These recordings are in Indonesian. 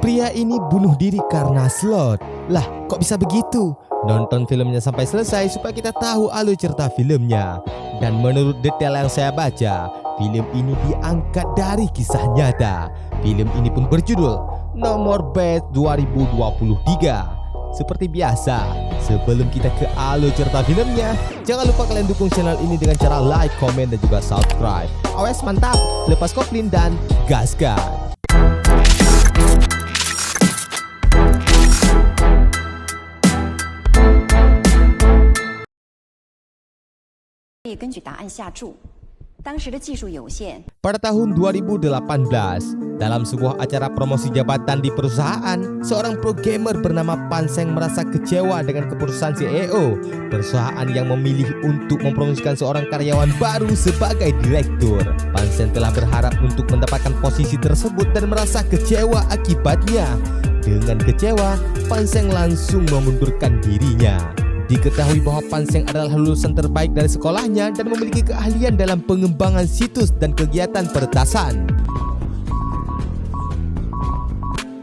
Pria ini bunuh diri karena slot. Lah, kok bisa begitu? Nonton filmnya sampai selesai supaya kita tahu alur cerita filmnya. Dan menurut detail yang saya baca, film ini diangkat dari kisah nyata. Film ini pun berjudul Nomor Bed 2023. Seperti biasa, sebelum kita ke alur cerita filmnya, jangan lupa kalian dukung channel ini dengan cara like, komen, dan juga subscribe. Awes mantap, lepas koplin dan gaskan. 根据答案下注。当时的技术有限。 Pada tahun 2018, dalam sebuah acara promosi jabatan di perusahaan, seorang programmer bernama Panseng merasa kecewa dengan keputusan CEO perusahaan yang memilih untuk mempromosikan seorang karyawan baru sebagai direktur. Panseng telah berharap untuk mendapatkan posisi tersebut dan merasa kecewa akibatnya. Dengan kecewa, Panseng langsung memundurkan dirinya. Diketahui bahwa Panseng adalah lulusan terbaik dari sekolahnya dan memiliki keahlian dalam pengembangan situs dan kegiatan peretasan.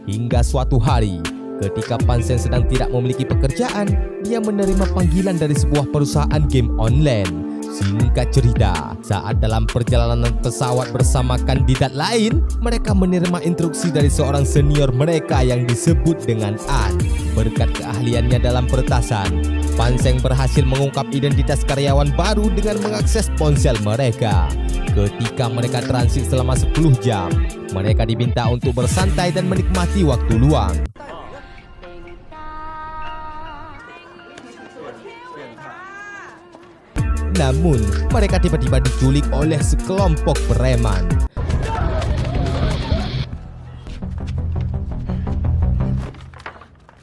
Hingga suatu hari, ketika Panseng sedang tidak memiliki pekerjaan, dia menerima panggilan dari sebuah perusahaan game online. Singkat cerita, saat dalam perjalanan pesawat bersama kandidat lain, mereka menerima instruksi dari seorang senior mereka yang disebut dengan An. Berkat keahliannya dalam peretasan, Panseng berhasil mengungkap identitas karyawan baru dengan mengakses ponsel mereka. Ketika mereka transit selama 10 jam, mereka diminta untuk bersantai dan menikmati waktu luang. Namun, mereka tiba-tiba diculik oleh sekelompok preman.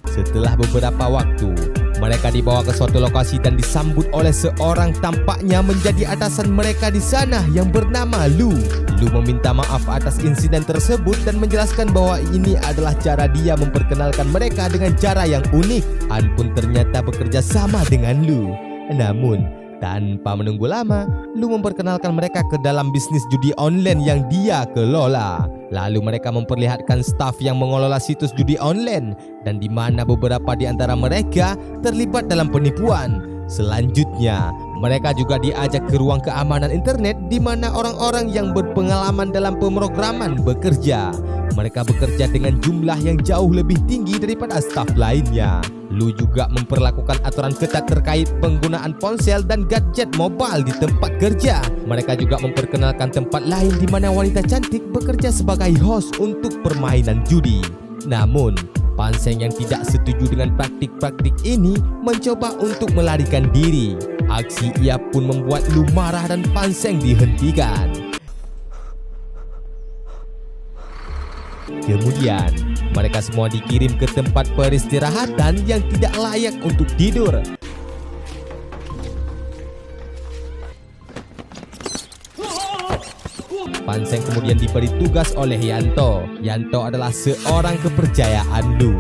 Setelah beberapa waktu, mereka dibawa ke suatu lokasi dan disambut oleh seorang tampaknya menjadi atasan mereka di sana yang bernama Lu. Lu meminta maaf atas insiden tersebut dan menjelaskan bahwa ini adalah cara dia memperkenalkan mereka dengan cara yang unik. An pun ternyata bekerja sama dengan Lu. Namun, tanpa menunggu lama, Lu memperkenalkan mereka ke dalam bisnis judi online yang dia kelola. Lalu mereka memperlihatkan staf yang mengelola situs judi online dan di mana beberapa di antara mereka terlibat dalam penipuan. Selanjutnya, mereka juga diajak ke ruang keamanan internet di mana orang-orang yang berpengalaman dalam pemrograman bekerja. Mereka bekerja dengan jumlah yang jauh lebih tinggi daripada staf lainnya. Lu juga memperlakukan aturan ketat terkait penggunaan ponsel dan gadget mobile di tempat kerja. Mereka juga memperkenalkan tempat lain di mana wanita cantik bekerja sebagai host untuk permainan judi. Namun, Panseng yang tidak setuju dengan praktik-praktik ini mencoba untuk melarikan diri. Aksi ia pun membuat Lu marah dan Panseng dihentikan. Kemudian, mereka semua dikirim ke tempat peristirahatan yang tidak layak untuk tidur. Panseng kemudian diberi tugas oleh Yanto. Yanto adalah seorang kepercayaan Lu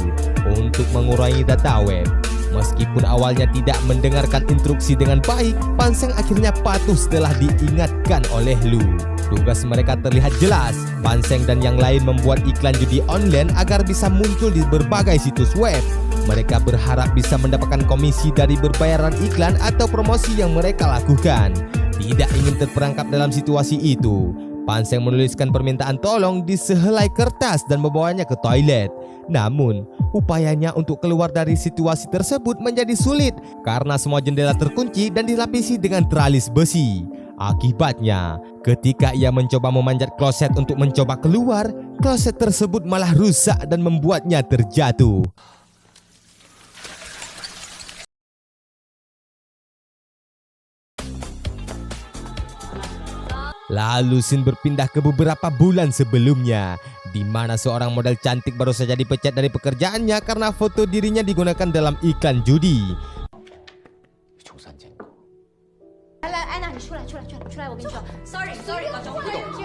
untuk mengurangi data web. Meskipun awalnya tidak mendengarkan instruksi dengan baik, Panseng akhirnya patuh setelah diingatkan oleh Lu. Tugas mereka terlihat jelas. Panseng dan yang lain membuat iklan judi online agar bisa muncul di berbagai situs web. Mereka berharap bisa mendapatkan komisi dari berbayaran iklan atau promosi yang mereka lakukan. Tidak ingin terperangkap dalam situasi itu, Panseng menuliskan permintaan tolong di sehelai kertas dan membawanya ke toilet. Namun, upayanya untuk keluar dari situasi tersebut menjadi sulit karena semua jendela terkunci dan dilapisi dengan teralis besi. Akibatnya, ketika ia mencoba memanjat kloset untuk mencoba keluar, kloset tersebut malah rusak dan membuatnya terjatuh. Lalu scene berpindah ke beberapa bulan sebelumnya, di mana seorang model cantik baru saja dipecat dari pekerjaannya karena foto dirinya digunakan dalam iklan judi.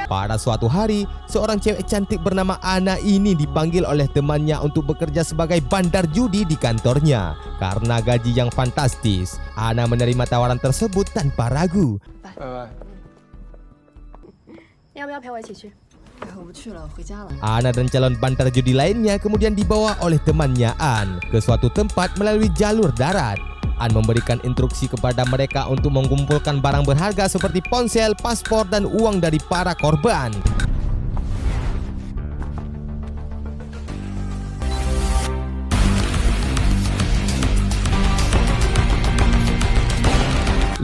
Pada suatu hari, seorang cewek cantik bernama Ana ini dipanggil oleh temannya untuk bekerja sebagai bandar judi di kantornya. Karena gaji yang fantastis, Ana menerima tawaran tersebut tanpa ragu. 要不要陪我一起去？我不去了，回家了。 Ana dan calon bandar judi lainnya kemudian dibawa oleh temannya An ke suatu tempat melalui jalur darat. An memberikan instruksi kepada mereka untuk mengumpulkan barang berharga seperti ponsel, paspor, dan uang dari para korban.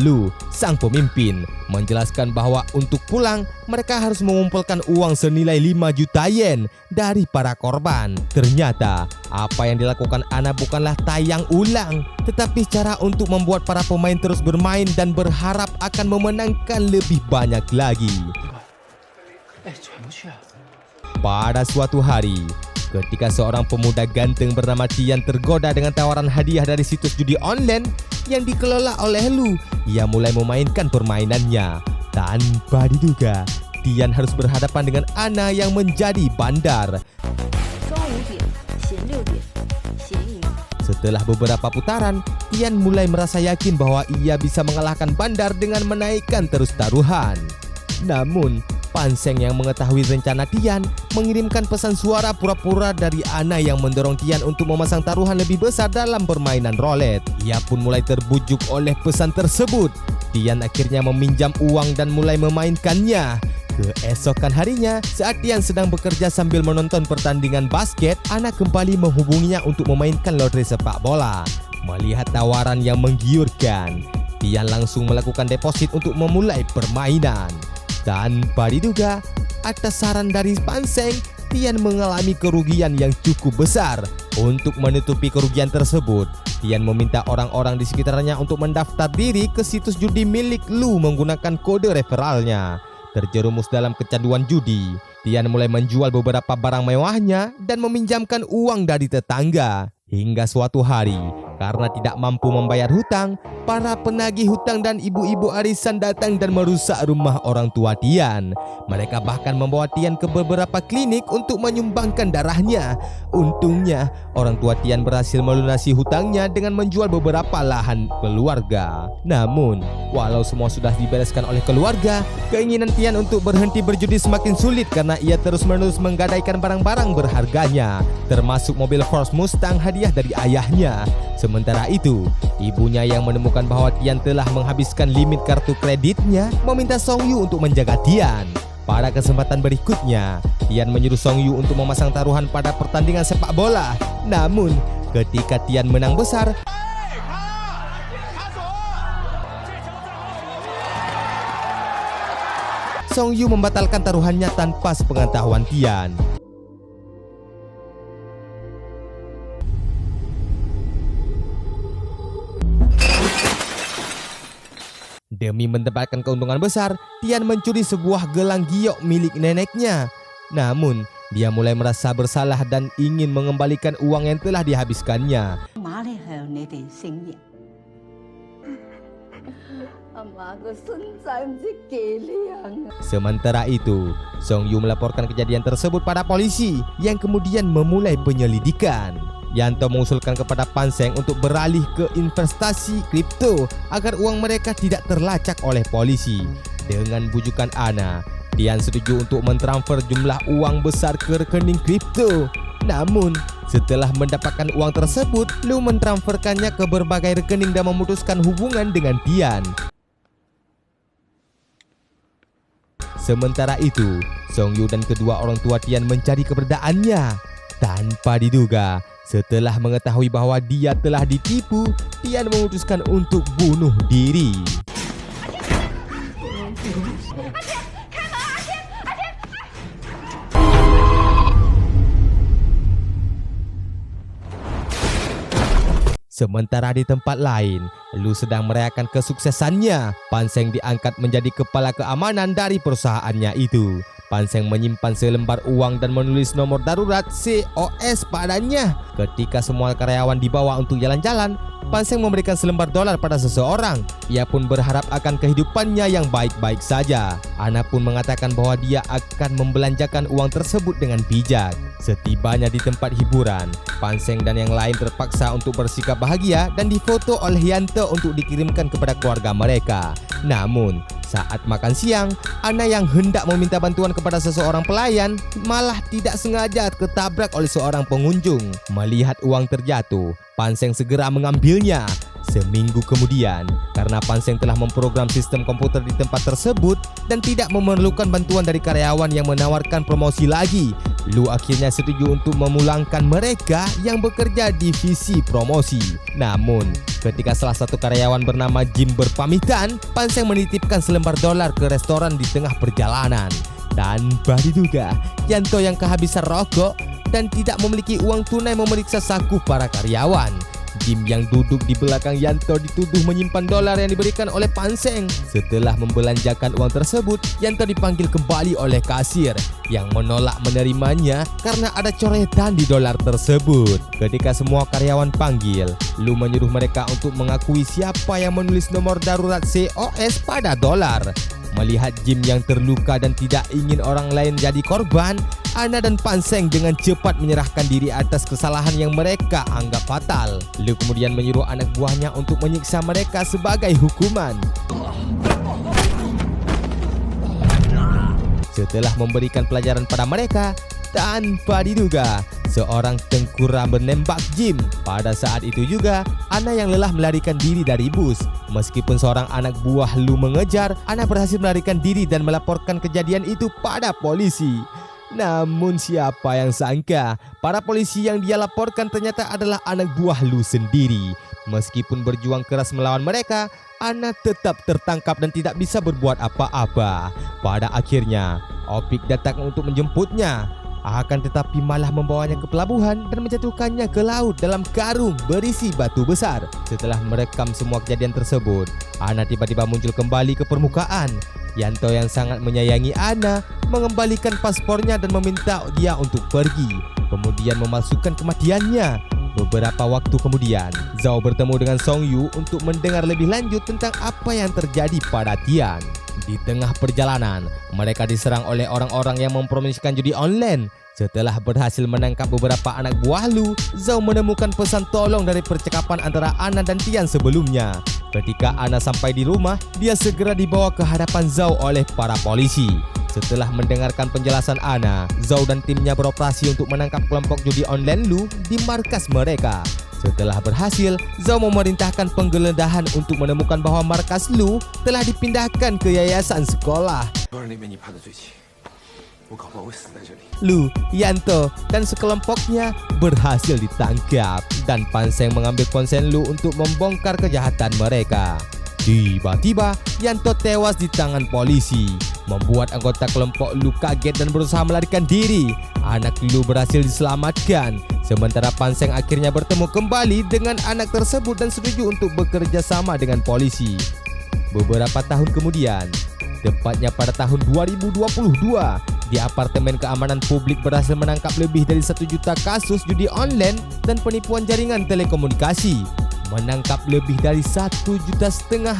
Lu, sang pemimpin, menjelaskan bahwa untuk pulang mereka harus mengumpulkan uang senilai 5 juta yen dari para korban. Ternyata apa yang dilakukan Ana bukanlah tayang ulang, tetapi cara untuk membuat para pemain terus bermain dan berharap akan memenangkan lebih banyak lagi. Pada suatu hari, ketika seorang pemuda ganteng bernama Tian tergoda dengan tawaran hadiah dari situs judi online yang dikelola oleh Lu, ia mulai memainkan permainannya. Tanpa diduga, Tian harus berhadapan dengan Ana yang menjadi bandar. Setelah beberapa putaran, Tian mulai merasa yakin bahwa ia bisa mengalahkan bandar dengan menaikkan terus taruhan. Namun, Panseng yang mengetahui rencana Tian mengirimkan pesan suara pura-pura dari Ana yang mendorong Tian untuk memasang taruhan lebih besar dalam permainan roulette. Ia pun mulai terbujuk oleh pesan tersebut. Tian akhirnya meminjam uang dan mulai memainkannya. Keesokan harinya, saat Tian sedang bekerja sambil menonton pertandingan basket, Ana kembali menghubunginya untuk memainkan lotre sepak bola. Melihat tawaran yang menggiurkan, Tian langsung melakukan deposit untuk memulai permainan. Tanpa diduga, atas saran dari Panseng, Tian mengalami kerugian yang cukup besar. Untuk menutupi kerugian tersebut, Tian meminta orang-orang di sekitarnya untuk mendaftar diri ke situs judi milik Lu menggunakan kode referralnya. Terjerumus dalam kecanduan judi, Tian mulai menjual beberapa barang mewahnya dan meminjamkan uang dari tetangga. Hingga suatu hari, karena tidak mampu membayar hutang, para penagih hutang dan ibu-ibu arisan datang dan merusak rumah orang tua Tian. Mereka bahkan membawa Tian ke beberapa klinik untuk menyumbangkan darahnya. Untungnya, orang tua Tian berhasil melunasi hutangnya dengan menjual beberapa lahan keluarga. Namun, walau semua sudah dibereskan oleh keluarga, keinginan Tian untuk berhenti berjudi semakin sulit karena ia terus-menerus menggadaikan barang-barang berharganya, termasuk mobil Ford Mustang hadiah dari ayahnya. Sementara itu, ibunya yang menemukan bahwa Tian telah menghabiskan limit kartu kreditnya meminta Song Yu untuk menjaga Tian. Pada kesempatan berikutnya, Tian menyuruh Song Yu untuk memasang taruhan pada pertandingan sepak bola. Namun, ketika Tian menang besar, Song Yu membatalkan taruhannya tanpa sepengetahuan Tian. Demi mendapatkan keuntungan besar, Tian mencuri sebuah gelang giok milik neneknya. Namun, dia mulai merasa bersalah dan ingin mengembalikan uang yang telah dihabiskannya. Sementara itu, Song Yu melaporkan kejadian tersebut pada polisi yang kemudian memulai penyelidikan. Yanto mengusulkan kepada Panseng untuk beralih ke investasi kripto agar uang mereka tidak terlacak oleh polisi. Dengan bujukan Ana, Tian setuju untuk mentransfer jumlah uang besar ke rekening kripto. Namun, setelah mendapatkan uang tersebut, Lu mentransferkannya ke berbagai rekening dan memutuskan hubungan dengan Tian. Sementara itu, Song Yu dan kedua orang tua Tian mencari keberadaannya. Tanpa diduga, setelah mengetahui bahwa dia telah ditipu, Tian memutuskan untuk bunuh diri. Sementara di tempat lain, Lu sedang merayakan kesuksesannya. Panseng diangkat menjadi kepala keamanan dari perusahaannya itu. Panseng menyimpan selembar uang dan menulis nomor darurat COS padanya. Ketika semua karyawan dibawa untuk jalan-jalan, Panseng memberikan selembar dolar pada seseorang. Ia pun berharap akan kehidupannya yang baik-baik saja. Ana pun mengatakan bahwa dia akan membelanjakan uang tersebut dengan bijak. Setibanya di tempat hiburan, Panseng dan yang lain terpaksa untuk bersikap bahagia dan difoto oleh Yanto untuk dikirimkan kepada keluarga mereka. Namun, Saat makan siang, Ana yang hendak meminta bantuan kepada seseorang pelayan malah tidak sengaja ketabrak oleh seorang pengunjung. Melihat uang terjatuh, Panseng segera mengambilnya. Seminggu kemudian, karena Panseng telah memprogram sistem komputer di tempat tersebut dan tidak memerlukan bantuan dari karyawan yang menawarkan promosi lagi, Lu akhirnya setuju untuk memulangkan mereka yang bekerja di divisi promosi. Namun, ketika salah satu karyawan bernama Jim berpamitan, Panseng menitipkan selembar dolar ke restoran di tengah perjalanan. Tanpa diduga, Yanto yang kehabisan rokok dan tidak memiliki uang tunai memeriksa saku para karyawan. Jim yang duduk di belakang Yanto dituduh menyimpan dolar yang diberikan oleh Panseng. Setelah membelanjakan uang tersebut, Yanto dipanggil kembali oleh kasir yang menolak menerimanya karena ada coretan di dolar tersebut. Ketika semua karyawan panggil, Lu menyuruh mereka untuk mengakui siapa yang menulis nomor darurat COS pada dolar. Melihat Jim yang terluka dan tidak ingin orang lain jadi korban, Ana dan Panseng dengan cepat menyerahkan diri atas kesalahan yang mereka anggap fatal. Lu kemudian menyuruh anak buahnya untuk menyiksa mereka sebagai hukuman. Setelah memberikan pelajaran pada mereka, tanpa diduga, seorang tengkurap menembak Jim. Pada saat itu juga, Ana yang lelah melarikan diri dari bus. Meskipun seorang anak buah Lu mengejar, Ana berhasil melarikan diri dan melaporkan kejadian itu pada polisi. Namun siapa yang sangka, para polisi yang dia laporkan ternyata adalah anak buah Lu sendiri. Meskipun berjuang keras melawan mereka, Ana tetap tertangkap dan tidak bisa berbuat apa-apa. Pada akhirnya, Opik datang untuk menjemputnya. Akan tetapi malah membawanya ke pelabuhan dan menjatuhkannya ke laut dalam karung berisi batu besar. Setelah merekam semua kejadian tersebut, Ana tiba-tiba muncul kembali ke permukaan. Yanto yang sangat menyayangi Ana mengembalikan paspornya dan meminta dia untuk pergi, kemudian memalsukan kematiannya. Beberapa waktu kemudian, Zhao bertemu dengan Song Yu untuk mendengar lebih lanjut tentang apa yang terjadi pada Tian. Di tengah perjalanan, mereka diserang oleh orang-orang yang mempromosikan judi online. Setelah berhasil menangkap beberapa anak buah Lu, Zhao menemukan pesan tolong dari percakapan antara Ana dan Tian sebelumnya. Ketika Ana sampai di rumah, dia segera dibawa ke hadapan Zhao oleh para polisi. Setelah mendengarkan penjelasan Ana, Zhao dan timnya beroperasi untuk menangkap kelompok judi online Lu di markas mereka. Setelah berhasil, Zhao memerintahkan penggeledahan untuk menemukan bahwa markas Lu telah dipindahkan ke yayasan sekolah. Lu, Yanto, dan sekelompoknya berhasil ditangkap dan Panseng mengambil konsen Lu untuk membongkar kejahatan mereka. Tiba-tiba, Yanto tewas di tangan polisi, membuat anggota kelompok Lu kaget dan berusaha melarikan diri. Anak Lu berhasil diselamatkan, sementara Panseng akhirnya bertemu kembali dengan anak tersebut dan setuju untuk bekerja sama dengan polisi. Beberapa tahun kemudian, tepatnya pada tahun 2022, di Apartemen Keamanan Publik berhasil menangkap lebih dari 1 juta kasus judi online dan penipuan jaringan telekomunikasi, menangkap lebih dari 1,5 juta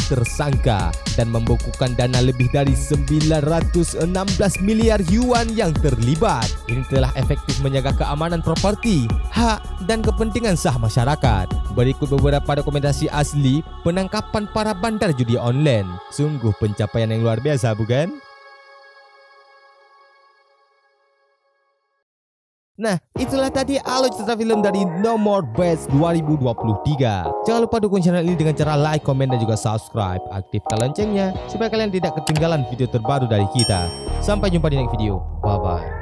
tersangka dan membukukan dana lebih dari 916 miliar yuan yang terlibat. Ini telah efektif menjaga keamanan properti, hak dan kepentingan sah masyarakat. Berikut beberapa dokumentasi asli penangkapan para bandar judi online. Sungguh pencapaian yang luar biasa, bukan? Nah, itulah tadi alur cerita film dari No More Bets 2023. Jangan lupa dukung channel ini dengan cara like, komen, dan juga subscribe. Aktifkan loncengnya supaya kalian tidak ketinggalan video terbaru dari kita. Sampai jumpa di next video. Bye-bye.